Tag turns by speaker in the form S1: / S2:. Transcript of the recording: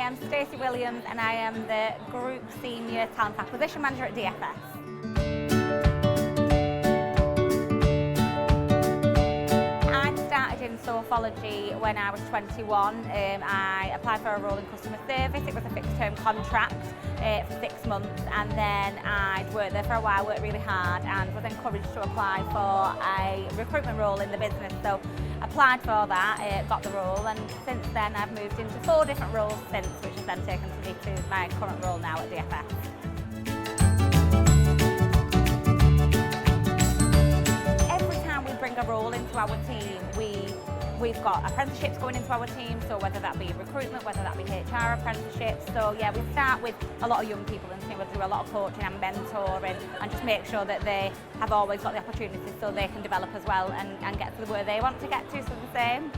S1: am Stacey Williams and I am the Group Senior Talent Acquisition Manager at DFS. I started in sophology when I was 21. I applied for a role in customer service. It was a fixed term contract for 6 months, and then I'd worked there for a while, worked really hard, and was encouraged to apply for a recruitment role in the business. So applied for that, got the role, and since then I've moved into 4 different roles since, which has then taken me to my current role now at DFS. Every time we bring a role into our team, we've got apprenticeships going into our team, so whether that be recruitment, whether that be HR apprenticeships. So yeah, we start with a lot of young people and we'll do a lot of coaching and mentoring and just make sure that they have always got the opportunities so they can develop as well and get to where they want to get to, so the same.